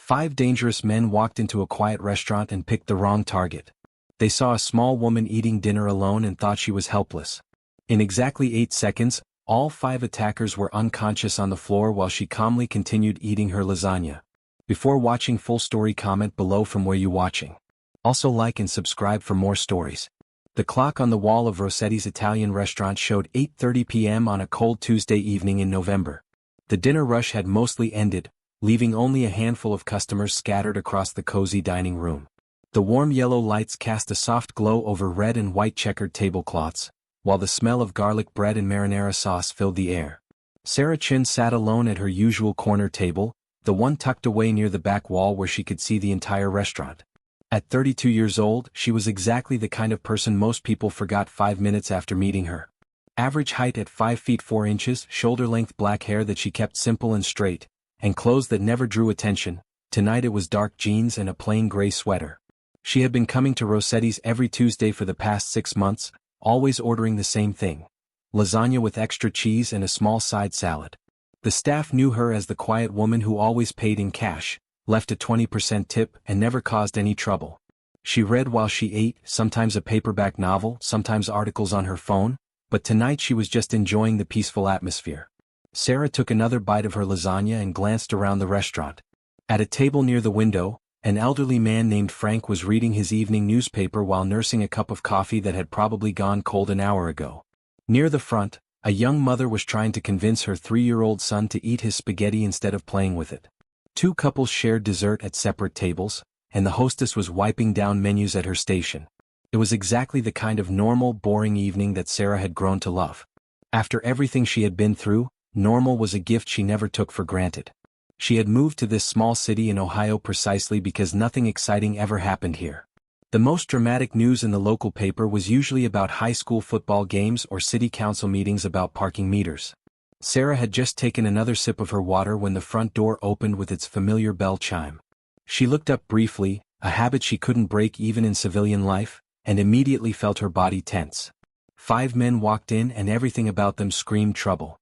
5 dangerous men walked into a quiet restaurant and picked the wrong target. They saw a small woman eating dinner alone and thought she was helpless. In exactly 8 seconds, all 5 attackers were unconscious on the floor while she calmly continued eating her lasagna. Before watching full story, comment below from where you watching. Also like and subscribe for more stories. The clock on the wall of Rossetti's Italian restaurant showed 8:30 p.m. on a cold Tuesday evening in November. The dinner rush had mostly ended, leaving only a handful of customers scattered across the cozy dining room. The warm yellow lights cast a soft glow over red and white checkered tablecloths, while the smell of garlic bread and marinara sauce filled the air. Sarah Chin sat alone at her usual corner table, the one tucked away near the back wall where she could see the entire restaurant. At 32 years old, she was exactly the kind of person most people forgot 5 minutes after meeting her. Average height at 5 feet 4 inches, shoulder-length black hair that she kept simple and straight, and clothes that never drew attention. Tonight it was dark jeans and a plain gray sweater. She had been coming to Rossetti's every Tuesday for the past 6 months, always ordering the same thing: lasagna with extra cheese and a small side salad. The staff knew her as the quiet woman who always paid in cash, left a 20% tip, and never caused any trouble. She read while she ate, sometimes a paperback novel, sometimes articles on her phone, but tonight she was just enjoying the peaceful atmosphere. Sarah took another bite of her lasagna and glanced around the restaurant. At a table near the window, an elderly man named Frank was reading his evening newspaper while nursing a cup of coffee that had probably gone cold an hour ago. Near the front, a young mother was trying to convince her 3-year-old son to eat his spaghetti instead of playing with it. 2 couples shared dessert at separate tables, and the hostess was wiping down menus at her station. It was exactly the kind of normal, boring evening that Sarah had grown to love. After everything she had been through, normal was a gift she never took for granted. She had moved to this small city in Ohio precisely because nothing exciting ever happened here. The most dramatic news in the local paper was usually about high school football games or city council meetings about parking meters. Sarah had just taken another sip of her water when the front door opened with its familiar bell chime. She looked up briefly, a habit she couldn't break even in civilian life, and immediately felt her body tense. 5 men walked in and everything about them screamed trouble.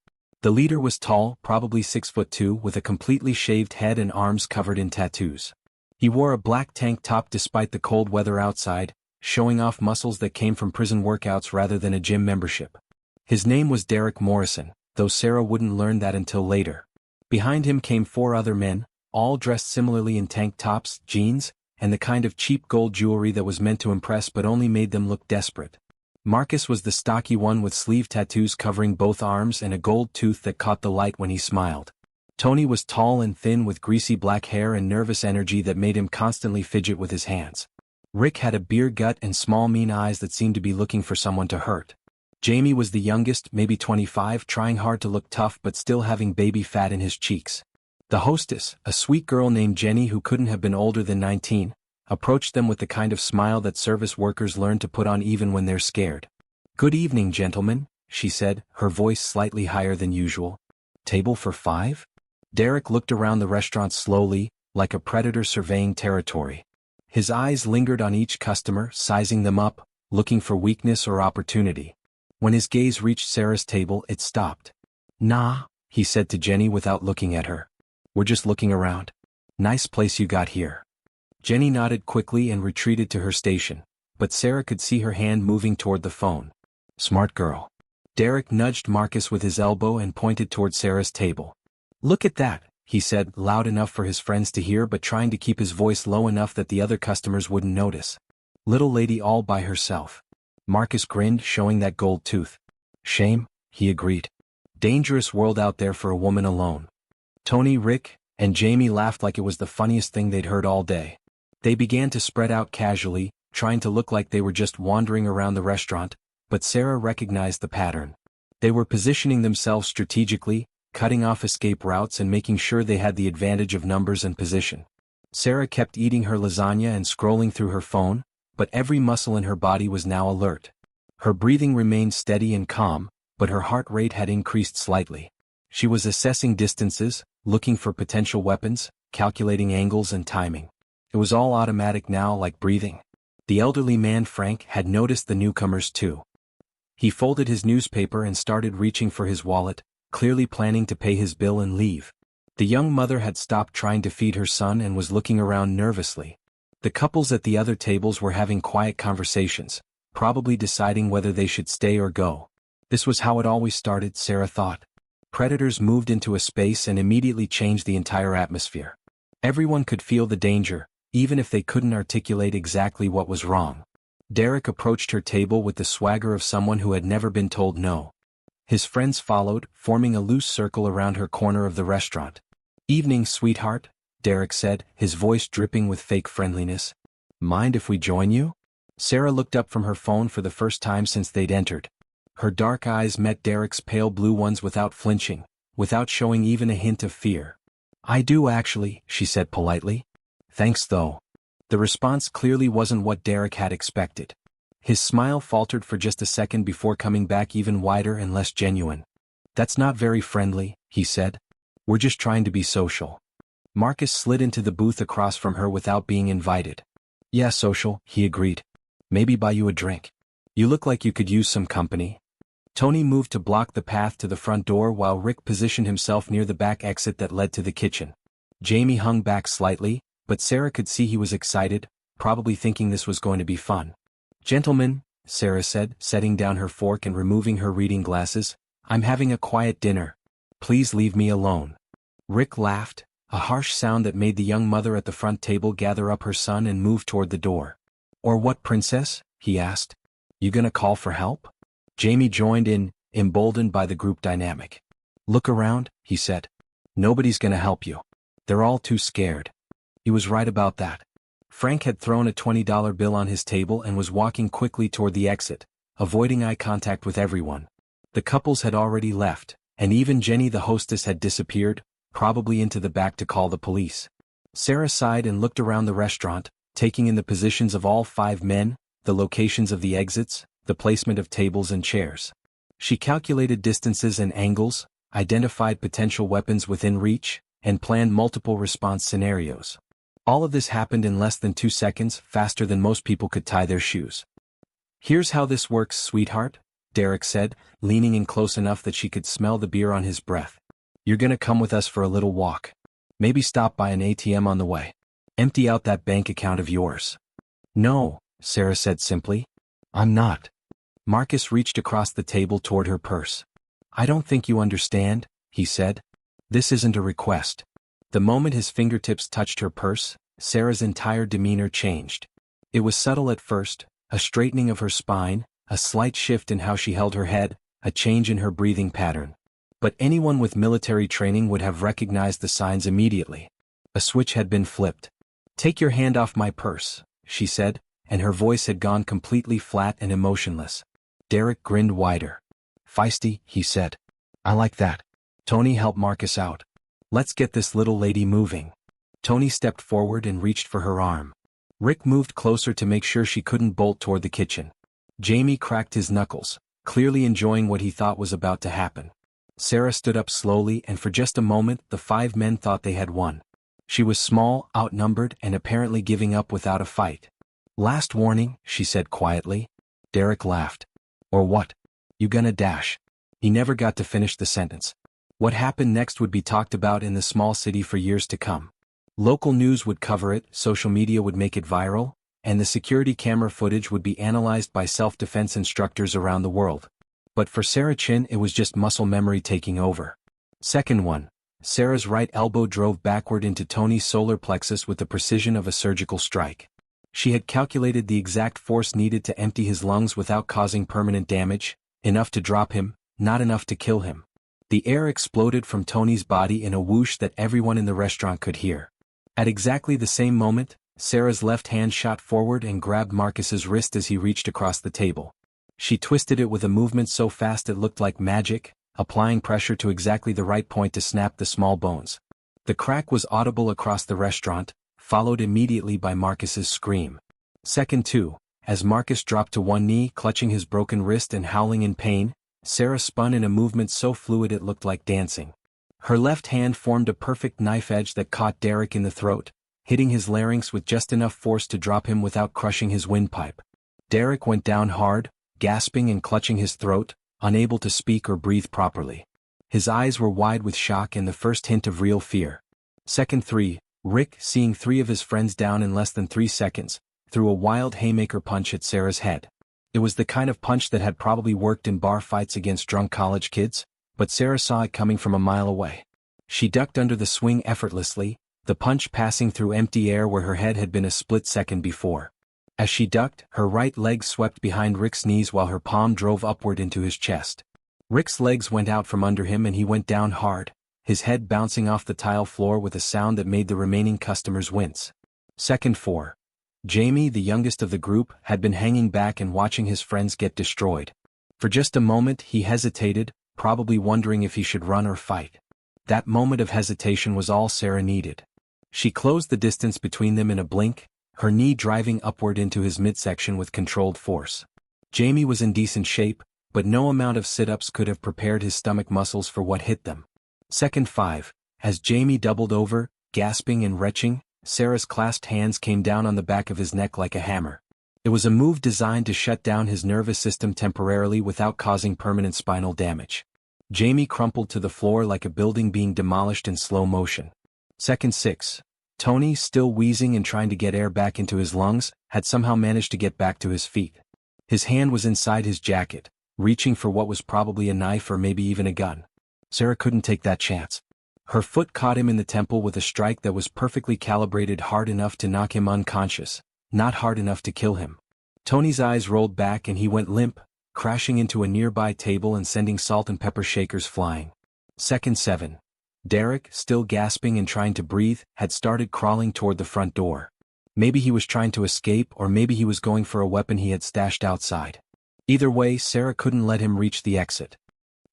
The leader was tall, probably 6'2", with a completely shaved head and arms covered in tattoos. He wore a black tank top despite the cold weather outside, showing off muscles that came from prison workouts rather than a gym membership. His name was Derek Morrison, though Sarah wouldn't learn that until later. Behind him came 4 other men, all dressed similarly in tank tops, jeans, and the kind of cheap gold jewelry that was meant to impress but only made them look desperate. Marcus was the stocky one with sleeve tattoos covering both arms and a gold tooth that caught the light when he smiled. Tony was tall and thin with greasy black hair and nervous energy that made him constantly fidget with his hands. Rick had a beer gut and small mean eyes that seemed to be looking for someone to hurt. Jamie was the youngest, maybe 25, trying hard to look tough but still having baby fat in his cheeks. The hostess, a sweet girl named Jenny who couldn't have been older than 19, approached them with the kind of smile that service workers learn to put on even when they're scared. "Good evening, gentlemen," she said, her voice slightly higher than usual. "Table for 5? Derek looked around the restaurant slowly, like a predator surveying territory. His eyes lingered on each customer, sizing them up, looking for weakness or opportunity. When his gaze reached Sarah's table, it stopped. "Nah," he said to Jenny without looking at her. "We're just looking around. Nice place you got here." Jenny nodded quickly and retreated to her station, but Sarah could see her hand moving toward the phone. "Smart girl." Derek nudged Marcus with his elbow and pointed toward Sarah's table. "Look at that," he said, loud enough for his friends to hear but trying to keep his voice low enough that the other customers wouldn't notice. "Little lady all by herself." Marcus grinned, showing that gold tooth. "Shame," he agreed. "Dangerous world out there for a woman alone." Tony, Rick, and Jamie laughed like it was the funniest thing they'd heard all day. They began to spread out casually, trying to look like they were just wandering around the restaurant, but Sarah recognized the pattern. They were positioning themselves strategically, cutting off escape routes and making sure they had the advantage of numbers and position. Sarah kept eating her lasagna and scrolling through her phone, but every muscle in her body was now alert. Her breathing remained steady and calm, but her heart rate had increased slightly. She was assessing distances, looking for potential weapons, calculating angles and timing. It was all automatic now, like breathing. The elderly man Frank had noticed the newcomers too. He folded his newspaper and started reaching for his wallet, clearly planning to pay his bill and leave. The young mother had stopped trying to feed her son and was looking around nervously. The couples at the other tables were having quiet conversations, probably deciding whether they should stay or go. This was how it always started, Sarah thought. Predators moved into a space and immediately changed the entire atmosphere. Everyone could feel the danger, even if they couldn't articulate exactly what was wrong. Derek approached her table with the swagger of someone who had never been told no. His friends followed, forming a loose circle around her corner of the restaurant. "Evening, sweetheart," Derek said, his voice dripping with fake friendliness. "Mind if we join you?" Sarah looked up from her phone for the first time since they'd entered. Her dark eyes met Derek's pale blue ones without flinching, without showing even a hint of fear. "I do actually," she said politely. "Thanks though." The response clearly wasn't what Derek had expected. His smile faltered for just a second before coming back even wider and less genuine. "That's not very friendly," he said. "We're just trying to be social." Marcus slid into the booth across from her without being invited. "Yeah, social," he agreed. "Maybe buy you a drink. You look like you could use some company." Tony moved to block the path to the front door while Rick positioned himself near the back exit that led to the kitchen. Jamie hung back slightly, but Sarah could see he was excited, probably thinking this was going to be fun. "Gentlemen," Sarah said, setting down her fork and removing her reading glasses, "I'm having a quiet dinner. Please leave me alone." Rick laughed, a harsh sound that made the young mother at the front table gather up her son and move toward the door. "Or what, princess?" he asked. "You gonna call for help?" Jamie joined in, emboldened by the group dynamic. "Look around," he said. "Nobody's gonna help you. They're all too scared." He was right about that. Frank had thrown a $20 bill on his table and was walking quickly toward the exit, avoiding eye contact with everyone. The couples had already left, and even Jenny the hostess had disappeared, probably into the back to call the police. Sarah sighed and looked around the restaurant, taking in the positions of all 5 men, the locations of the exits, the placement of tables and chairs. She calculated distances and angles, identified potential weapons within reach, and planned multiple response scenarios. All of this happened in less than 2 seconds, faster than most people could tie their shoes. "Here's how this works, sweetheart," Derek said, leaning in close enough that she could smell the beer on his breath. "You're gonna come with us for a little walk. Maybe stop by an ATM on the way. Empty out that bank account of yours." "No," Sarah said simply. "I'm not." Marcus reached across the table toward her purse. "I don't think you understand," he said. "This isn't a request." The moment his fingertips touched her purse, Sarah's entire demeanor changed. It was subtle at first, a straightening of her spine, a slight shift in how she held her head, a change in her breathing pattern. But anyone with military training would have recognized the signs immediately. A switch had been flipped. "Take your hand off my purse," she said, and her voice had gone completely flat and emotionless. Derek grinned wider. "Feisty," he said. "I like that." Tony helped Marcus out. "Let's get this little lady moving." Tony stepped forward and reached for her arm. Rick moved closer to make sure she couldn't bolt toward the kitchen. Jamie cracked his knuckles, clearly enjoying what he thought was about to happen. Sarah stood up slowly, and for just a moment the 5 men thought they had won. She was small, outnumbered, and apparently giving up without a fight. "Last warning," she said quietly. Derek laughed. "Or what? You gonna dash?" He never got to finish the sentence. What happened next would be talked about in the small city for years to come. Local news would cover it, social media would make it viral, and the security camera footage would be analyzed by self-defense instructors around the world. But for Sarah Chin, it was just muscle memory taking over. Second one. Sarah's right elbow drove backward into Tony's solar plexus with the precision of a surgical strike. She had calculated the exact force needed to empty his lungs without causing permanent damage, enough to drop him, not enough to kill him. The air exploded from Tony's body in a whoosh that everyone in the restaurant could hear. At exactly the same moment, Sarah's left hand shot forward and grabbed Marcus's wrist as he reached across the table. She twisted it with a movement so fast it looked like magic, applying pressure to exactly the right point to snap the small bones. The crack was audible across the restaurant, followed immediately by Marcus's scream. Second two, as Marcus dropped to one knee, clutching his broken wrist and howling in pain, Sarah spun in a movement so fluid it looked like dancing. Her left hand formed a perfect knife edge that caught Derek in the throat, hitting his larynx with just enough force to drop him without crushing his windpipe. Derek went down hard, gasping and clutching his throat, unable to speak or breathe properly. His eyes were wide with shock and the first hint of real fear. Second 3, Rick, seeing 3 of his friends down in less than 3 seconds, threw a wild haymaker punch at Sarah's head. It was the kind of punch that had probably worked in bar fights against drunk college kids, but Sarah saw it coming from a mile away. She ducked under the swing effortlessly, the punch passing through empty air where her head had been a split second before. As she ducked, her right leg swept behind Rick's knees while her palm drove upward into his chest. Rick's legs went out from under him and he went down hard, his head bouncing off the tile floor with a sound that made the remaining customers wince. Second 4. Jamie, the youngest of the group, had been hanging back and watching his friends get destroyed. For just a moment he hesitated, probably wondering if he should run or fight. That moment of hesitation was all Sarah needed. She closed the distance between them in a blink, her knee driving upward into his midsection with controlled force. Jamie was in decent shape, but no amount of sit-ups could have prepared his stomach muscles for what hit them. Second 5. As Jamie doubled over, gasping and retching, Sarah's clasped hands came down on the back of his neck like a hammer. It was a move designed to shut down his nervous system temporarily without causing permanent spinal damage. Jamie crumpled to the floor like a building being demolished in slow motion. Second 6. Tony, still wheezing and trying to get air back into his lungs, had somehow managed to get back to his feet. His hand was inside his jacket, reaching for what was probably a knife or maybe even a gun. Sarah couldn't take that chance. Her foot caught him in the temple with a strike that was perfectly calibrated, hard enough to knock him unconscious, not hard enough to kill him. Tony's eyes rolled back and he went limp, crashing into a nearby table and sending salt and pepper shakers flying. Second 7. Derek, still gasping and trying to breathe, had started crawling toward the front door. Maybe he was trying to escape or maybe he was going for a weapon he had stashed outside. Either way, Sarah couldn't let him reach the exit.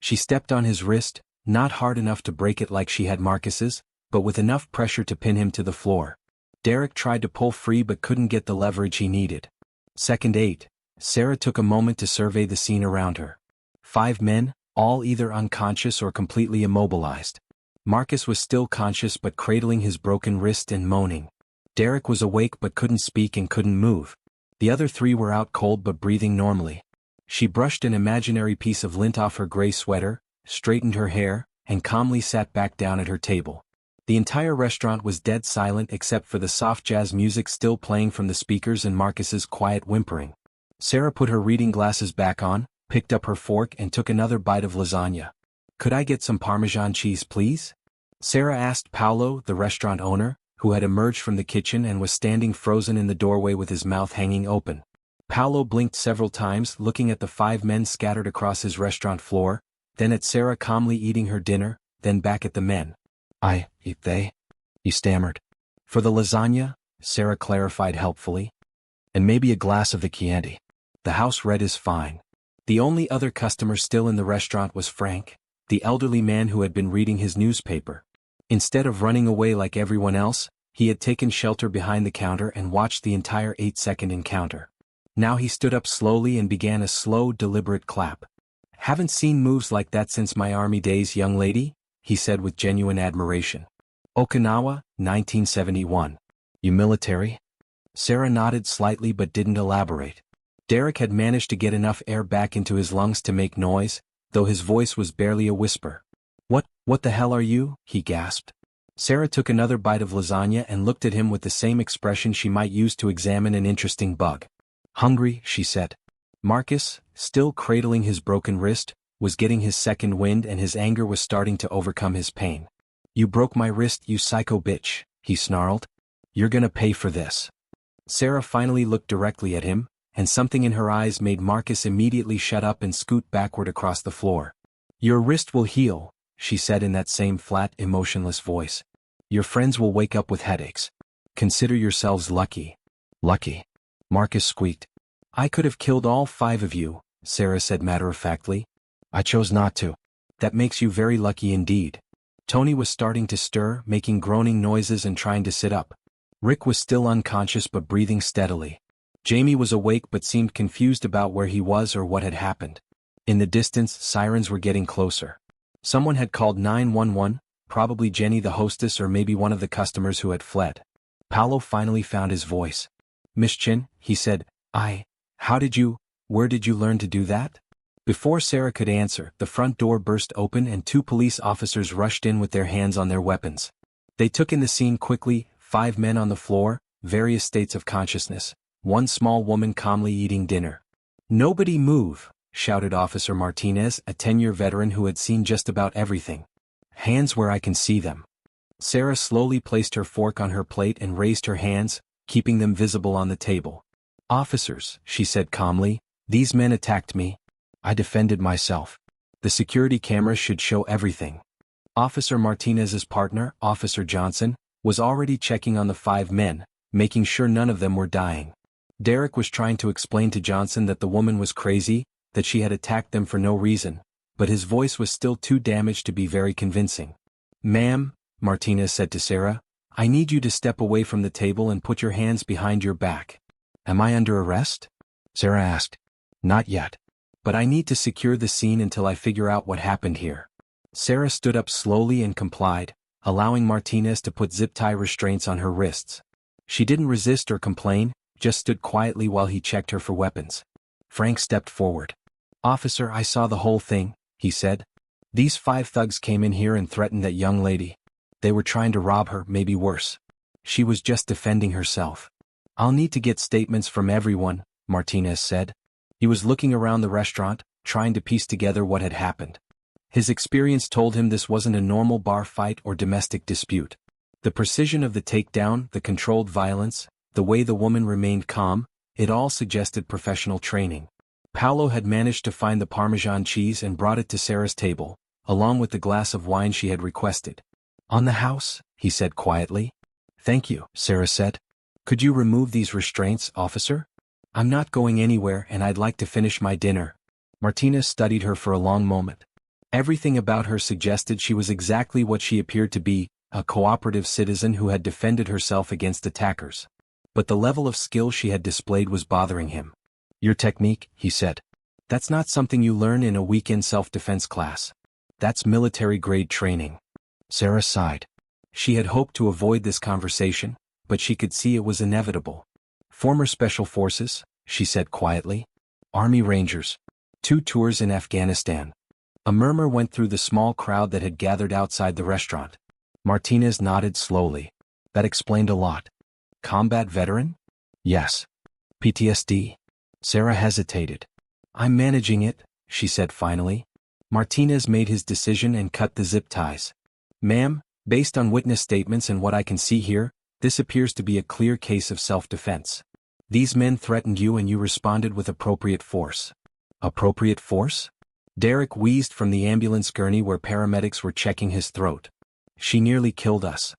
She stepped on his wrist, not hard enough to break it like she had Marcus's, but with enough pressure to pin him to the floor. Derek tried to pull free but couldn't get the leverage he needed. Second 8. Sarah took a moment to survey the scene around her. 5 men, all either unconscious or completely immobilized. Marcus was still conscious but cradling his broken wrist and moaning. Derek was awake but couldn't speak and couldn't move. The other 3 were out cold but breathing normally. She brushed an imaginary piece of lint off her gray sweater, straightened her hair, and calmly sat back down at her table. The entire restaurant was dead silent except for the soft jazz music still playing from the speakers and Marcus's quiet whimpering. Sarah put her reading glasses back on, picked up her fork and took another bite of lasagna. "Could I get some Parmesan cheese, please?" Sarah asked Paolo, the restaurant owner, who had emerged from the kitchen and was standing frozen in the doorway with his mouth hanging open. Paolo blinked several times, looking at the 5 men scattered across his restaurant floor, then at Sarah calmly eating her dinner, then back at the men. They? He stammered. "For the lasagna," Sarah clarified helpfully. "And maybe a glass of the Chianti. The house red is fine." The only other customer still in the restaurant was Frank, the elderly man who had been reading his newspaper. Instead of running away like everyone else, he had taken shelter behind the counter and watched the entire 8-second encounter. Now he stood up slowly and began a slow, deliberate clap. "Haven't seen moves like that since my army days, young lady," he said with genuine admiration. "Okinawa, 1971. You military?" Sarah nodded slightly but didn't elaborate. Derek had managed to get enough air back into his lungs to make noise, though his voice was barely a whisper. What the hell are you?" he gasped. Sarah took another bite of lasagna and looked at him with the same expression she might use to examine an interesting bug. "Hungry," she said. Marcus, still cradling his broken wrist, was getting his second wind and his anger was starting to overcome his pain. "You broke my wrist, you psycho bitch," he snarled. "You're gonna pay for this." Sarah finally looked directly at him, and something in her eyes made Marcus immediately shut up and scoot backward across the floor. "Your wrist will heal," she said in that same flat, emotionless voice. "Your friends will wake up with headaches. Consider yourselves lucky." "Lucky?" Marcus squeaked. "I could have killed all 5 of you," Sarah said matter-of-factly. "I chose not to." "That makes you very lucky indeed." Tony was starting to stir, making groaning noises and trying to sit up. Rick was still unconscious but breathing steadily. Jamie was awake but seemed confused about where he was or what had happened. In the distance, sirens were getting closer. Someone had called 911, probably Jenny the hostess or maybe one of the customers who had fled. Paolo finally found his voice. "Miss Chin," he said, where did you learn to do that?" Before Sarah could answer, the front door burst open and 2 police officers rushed in with their hands on their weapons. They took in the scene quickly, 5 men on the floor, various states of consciousness, 1 small woman calmly eating dinner. "Nobody move," shouted Officer Martinez, a 10-year veteran who had seen just about everything. "Hands where I can see them." Sarah slowly placed her fork on her plate and raised her hands, keeping them visible on the table. "Officers," she said calmly, "these men attacked me. I defended myself. The security cameras should show everything." Officer Martinez's partner, Officer Johnson, was already checking on the 5 men, making sure none of them were dying. Derek was trying to explain to Johnson that the woman was crazy, that she had attacked them for no reason, but his voice was still too damaged to be very convincing. "Ma'am," Martinez said to Sarah, "I need you to step away from the table and put your hands behind your back." "Am I under arrest?" Sarah asked. "Not yet. But I need to secure the scene until I figure out what happened here." Sarah stood up slowly and complied, allowing Martinez to put zip-tie restraints on her wrists. She didn't resist or complain, just stood quietly while he checked her for weapons. Frank stepped forward. "Officer, I saw the whole thing," he said. "These 5 thugs came in here and threatened that young lady. They were trying to rob her, maybe worse. She was just defending herself." "I'll need to get statements from everyone," Martinez said. He was looking around the restaurant, trying to piece together what had happened. His experience told him this wasn't a normal bar fight or domestic dispute. The precision of the takedown, the controlled violence, the way the woman remained calm, it all suggested professional training. Paolo had managed to find the Parmesan cheese and brought it to Sarah's table, along with the glass of wine she had requested. "On the house," he said quietly. "Thank you," Sarah said. "Could you remove these restraints, officer? I'm not going anywhere and I'd like to finish my dinner." Martinez studied her for a long moment. Everything about her suggested she was exactly what she appeared to be, a cooperative citizen who had defended herself against attackers. But the level of skill she had displayed was bothering him. "Your technique," he said. "That's not something you learn in a weekend self-defense class. That's military-grade training." Sarah sighed. She had hoped to avoid this conversation, but she could see it was inevitable. "Former Special Forces," she said quietly. "Army Rangers. 2 tours in Afghanistan." A murmur went through the small crowd that had gathered outside the restaurant. Martinez nodded slowly. "That explained a lot." "Combat veteran?" "Yes." "PTSD?" Sarah hesitated. "I'm managing it," she said finally. Martinez made his decision and cut the zip ties. "Ma'am, based on witness statements and what I can see here, this appears to be a clear case of self-defense. These men threatened you and you responded with appropriate force." "Appropriate force?" Derek wheezed from the ambulance gurney where paramedics were checking his throat. "She nearly killed us."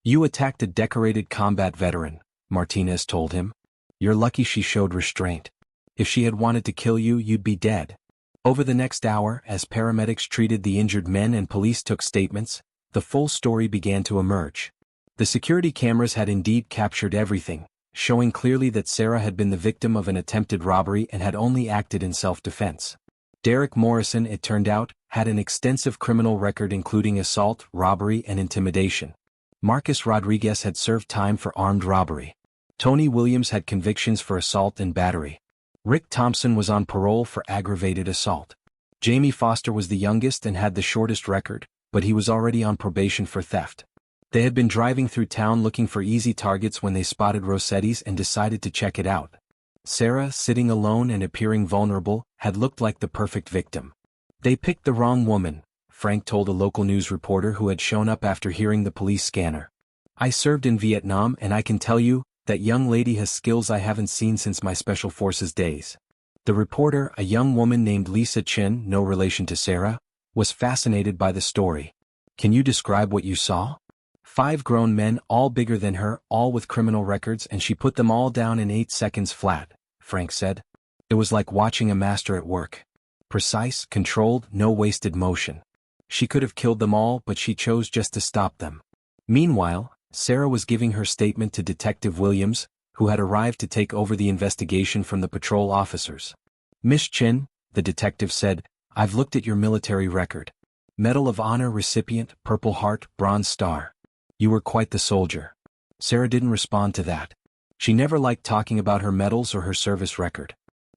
"You attacked a decorated combat veteran," Martinez told him. "You're lucky she showed restraint. If she had wanted to kill you, you'd be dead." Over the next hour, as paramedics treated the injured men and police took statements, the full story began to emerge. The security cameras had indeed captured everything, showing clearly that Sarah had been the victim of an attempted robbery and had only acted in self-defense. Derek Morrison, it turned out, had an extensive criminal record including assault, robbery, and intimidation. Marcus Rodriguez had served time for armed robbery. Tony Williams had convictions for assault and battery. Rick Thompson was on parole for aggravated assault. Jamie Foster was the youngest and had the shortest record, but he was already on probation for theft. They had been driving through town looking for easy targets when they spotted Rossetti's and decided to check it out. Sarah, sitting alone and appearing vulnerable, had looked like the perfect victim. "They picked the wrong woman," Frank told a local news reporter who had shown up after hearing the police scanner. "I served in Vietnam and I can tell you, that young lady has skills I haven't seen since my Special Forces days." The reporter, a young woman named Lisa Chin, no relation to Sarah, was fascinated by the story. "Can you describe what you saw?" 5 grown men, all bigger than her, all with criminal records, and she put them all down in 8 seconds flat, Frank said. "It was like watching a master at work. Precise, controlled, no wasted motion. She could have killed them all, but she chose just to stop them." Meanwhile, Sarah was giving her statement to Detective Williams, who had arrived to take over the investigation from the patrol officers. "Miss Chin," the detective said, "I've looked at your military record. Medal of Honor recipient, Purple Heart, Bronze Star. You were quite the soldier." Sarah didn't respond to that. She never liked talking about her medals or her service record.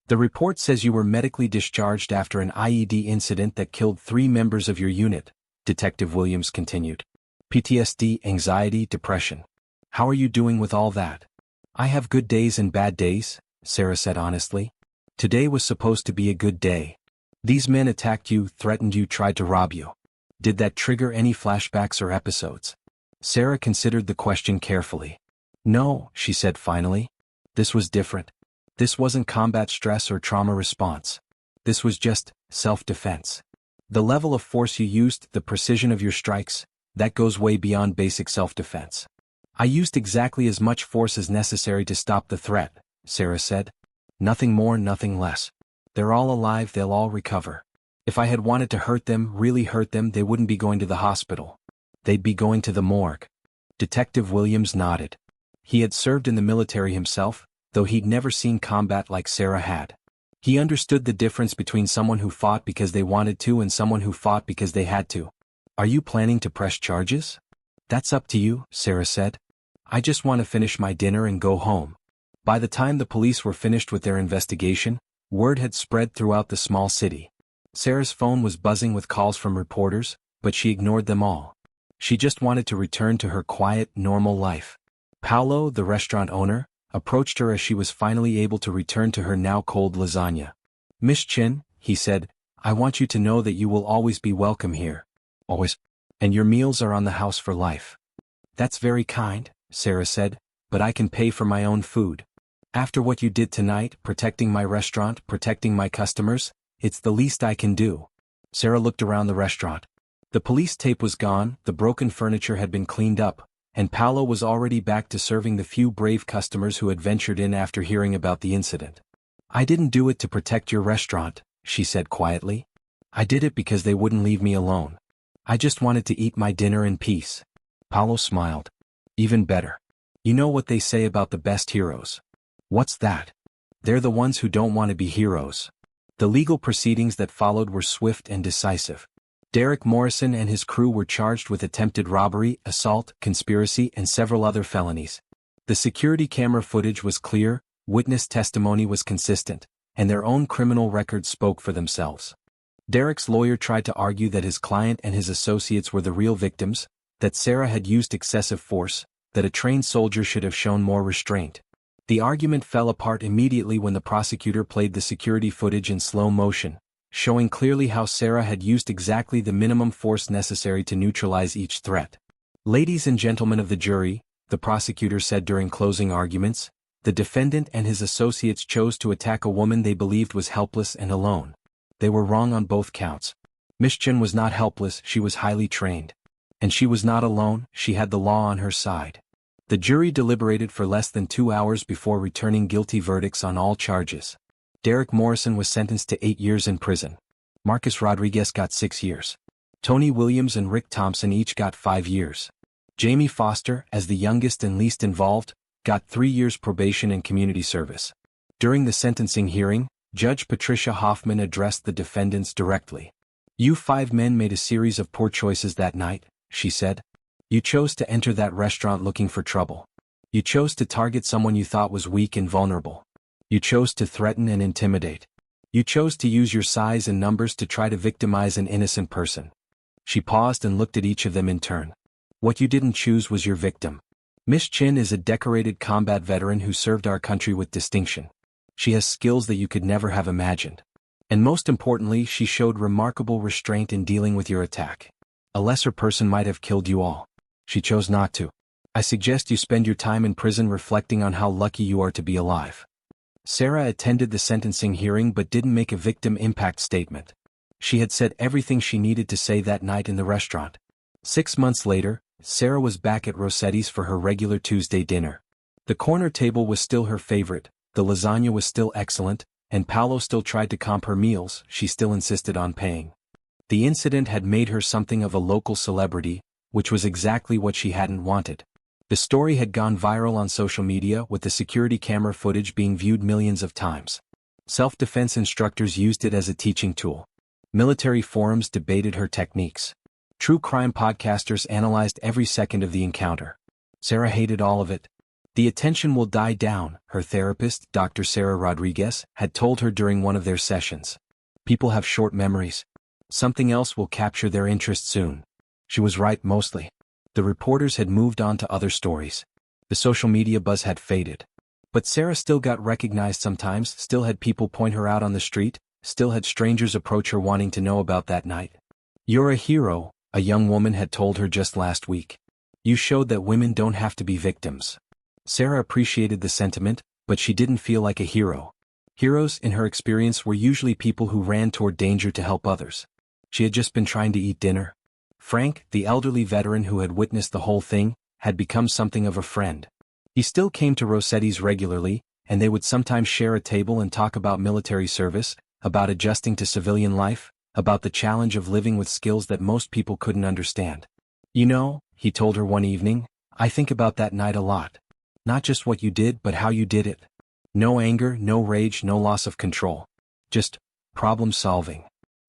The report says you were medically discharged after an IED incident that killed 3 members of your unit, Detective Williams continued. PTSD, anxiety, depression. How are you doing with all that? I have good days and bad days, Sarah said honestly. Today was supposed to be a good day. These men attacked you, threatened you, tried to rob you. Did that trigger any flashbacks or episodes? Sarah considered the question carefully. No, she said finally. This was different. This wasn't combat stress or trauma response. This was just self-defense. The level of force you used, the precision of your strikes, that goes way beyond basic self-defense. I used exactly as much force as necessary to stop the threat, Sarah said. Nothing more, nothing less. They're all alive, they'll all recover. If I had wanted to hurt them, really hurt them, they wouldn't be going to the hospital. They'd be going to the morgue. Detective Williams nodded. He had served in the military himself, though he'd never seen combat like Sarah had. He understood the difference between someone who fought because they wanted to and someone who fought because they had to. Are you planning to press charges? That's up to you, Sarah said. I just want to finish my dinner and go home. By the time the police were finished with their investigation, word had spread throughout the small city. Sarah's phone was buzzing with calls from reporters, but she ignored them all. She just wanted to return to her quiet, normal life. Paolo, the restaurant owner, approached her as she was finally able to return to her now cold lasagna. Miss Chin, he said, I want you to know that you will always be welcome here. Always. And your meals are on the house for life. That's very kind, Sarah said, but I can pay for my own food. After what you did tonight, protecting my restaurant, protecting my customers, it's the least I can do. Sarah looked around the restaurant. The police tape was gone, the broken furniture had been cleaned up, and Paolo was already back to serving the few brave customers who had ventured in after hearing about the incident. I didn't do it to protect your restaurant, she said quietly. I did it because they wouldn't leave me alone. I just wanted to eat my dinner in peace. Paolo smiled. Even better. You know what they say about the best heroes? What's that? They're the ones who don't want to be heroes. The legal proceedings that followed were swift and decisive. Derek Morrison and his crew were charged with attempted robbery, assault, conspiracy, and several other felonies. The security camera footage was clear, witness testimony was consistent, and their own criminal records spoke for themselves. Derek's lawyer tried to argue that his client and his associates were the real victims, that Sarah had used excessive force, that a trained soldier should have shown more restraint. The argument fell apart immediately when the prosecutor played the security footage in slow motion, showing clearly how Sarah had used exactly the minimum force necessary to neutralize each threat. Ladies and gentlemen of the jury, the prosecutor said during closing arguments, the defendant and his associates chose to attack a woman they believed was helpless and alone. They were wrong on both counts. Miss Chin was not helpless, she was highly trained. And she was not alone, she had the law on her side. The jury deliberated for less than 2 hours before returning guilty verdicts on all charges. Derek Morrison was sentenced to 8 years in prison. Marcus Rodriguez got 6 years. Tony Williams and Rick Thompson each got 5 years. Jamie Foster, as the youngest and least involved, got 3 years probation and community service. During the sentencing hearing, Judge Patricia Hoffman addressed the defendants directly. You 5 men made a series of poor choices that night, she said. You chose to enter that restaurant looking for trouble. You chose to target someone you thought was weak and vulnerable. You chose to threaten and intimidate. You chose to use your size and numbers to try to victimize an innocent person. She paused and looked at each of them in turn. What you didn't choose was your victim. Miss Chin is a decorated combat veteran who served our country with distinction. She has skills that you could never have imagined. And most importantly, she showed remarkable restraint in dealing with your attack. A lesser person might have killed you all. She chose not to. I suggest you spend your time in prison reflecting on how lucky you are to be alive. Sarah attended the sentencing hearing but didn't make a victim impact statement. She had said everything she needed to say that night in the restaurant. 6 months later, Sarah was back at Rossetti's for her regular Tuesday dinner. The corner table was still her favorite, the lasagna was still excellent, and Paolo still tried to comp her meals, she still insisted on paying. The incident had made her something of a local celebrity, which was exactly what she hadn't wanted. The story had gone viral on social media with the security camera footage being viewed millions of times. Self-defense instructors used it as a teaching tool. Military forums debated her techniques. True crime podcasters analyzed every second of the encounter. Sarah hated all of it. The attention will die down, her therapist, Dr. Sarah Rodriguez, had told her during one of their sessions. People have short memories. Something else will capture their interest soon. She was right mostly. The reporters had moved on to other stories. The social media buzz had faded. But Sarah still got recognized sometimes, still had people point her out on the street, still had strangers approach her wanting to know about that night. "You're a hero," a young woman had told her just last week. "You showed that women don't have to be victims." Sarah appreciated the sentiment, but she didn't feel like a hero. Heroes, in her experience, were usually people who ran toward danger to help others. She had just been trying to eat dinner. Frank, the elderly veteran who had witnessed the whole thing, had become something of a friend. He still came to Rossetti's regularly, and they would sometimes share a table and talk about military service, about adjusting to civilian life, about the challenge of living with skills that most people couldn't understand. "You know," he told her one evening, "I think about that night a lot. Not just what you did but how you did it. No anger, no rage, no loss of control. Just problem solving."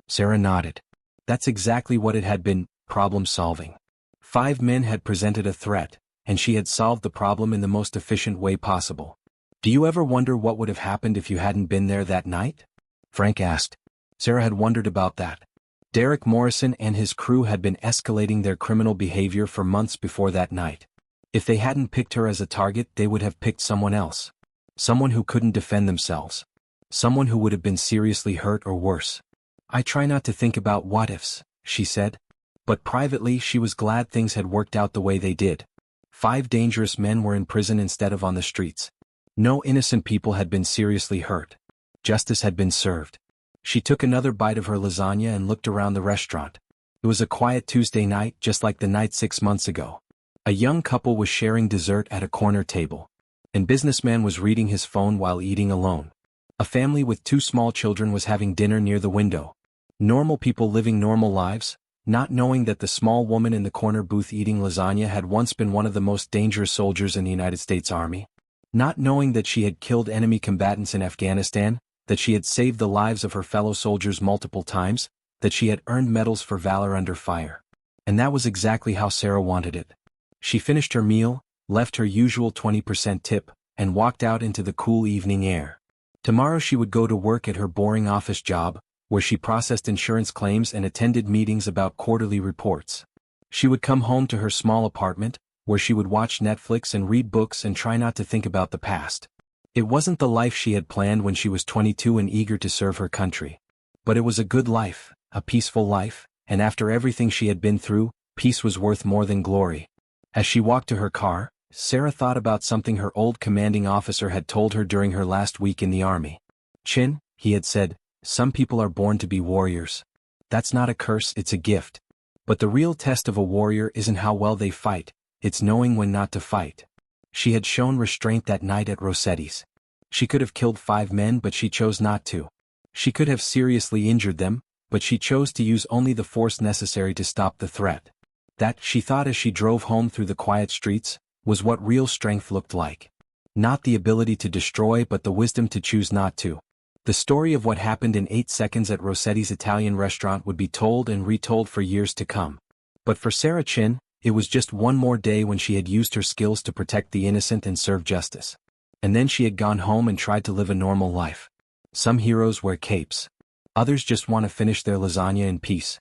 Sarah nodded. That's exactly what it had been, problem solving. 5 men had presented a threat, and she had solved the problem in the most efficient way possible. "Do you ever wonder what would have happened if you hadn't been there that night?" Frank asked. Sarah had wondered about that. Derek Morrison and his crew had been escalating their criminal behavior for months before that night. If they hadn't picked her as a target, they would have picked someone else. Someone who couldn't defend themselves. Someone who would have been seriously hurt or worse. "I try not to think about what-ifs," she said. But privately she was glad things had worked out the way they did. 5 dangerous men were in prison instead of on the streets. No innocent people had been seriously hurt. Justice had been served. She took another bite of her lasagna and looked around the restaurant. It was a quiet Tuesday night, just like the night 6 months ago. A young couple was sharing dessert at a corner table. A businessman was reading his phone while eating alone. A family with 2 small children was having dinner near the window. Normal people living normal lives, not knowing that the small woman in the corner booth eating lasagna had once been one of the most dangerous soldiers in the United States Army. Not knowing that she had killed enemy combatants in Afghanistan, that she had saved the lives of her fellow soldiers multiple times, that she had earned medals for valor under fire. And that was exactly how Sarah wanted it. She finished her meal, left her usual 20% tip, and walked out into the cool evening air. Tomorrow she would go to work at her boring office job, where she processed insurance claims and attended meetings about quarterly reports. She would come home to her small apartment, where she would watch Netflix and read books and try not to think about the past. It wasn't the life she had planned when she was 22 and eager to serve her country. But it was a good life, a peaceful life, and after everything she had been through, peace was worth more than glory. As she walked to her car, Sarah thought about something her old commanding officer had told her during her last week in the Army. "Chin," he had said, "some people are born to be warriors. That's not a curse, it's a gift. But the real test of a warrior isn't how well they fight, it's knowing when not to fight." She had shown restraint that night at Rossetti's. She could have killed 5 men, but she chose not to. She could have seriously injured them, but she chose to use only the force necessary to stop the threat. That, she thought as she drove home through the quiet streets, was what real strength looked like. Not the ability to destroy but the wisdom to choose not to. The story of what happened in 8 seconds at Rossetti's Italian restaurant would be told and retold for years to come. But for Sarah Chin, it was just one more day when she had used her skills to protect the innocent and serve justice. And then she had gone home and tried to live a normal life. Some heroes wear capes. Others just want to finish their lasagna in peace.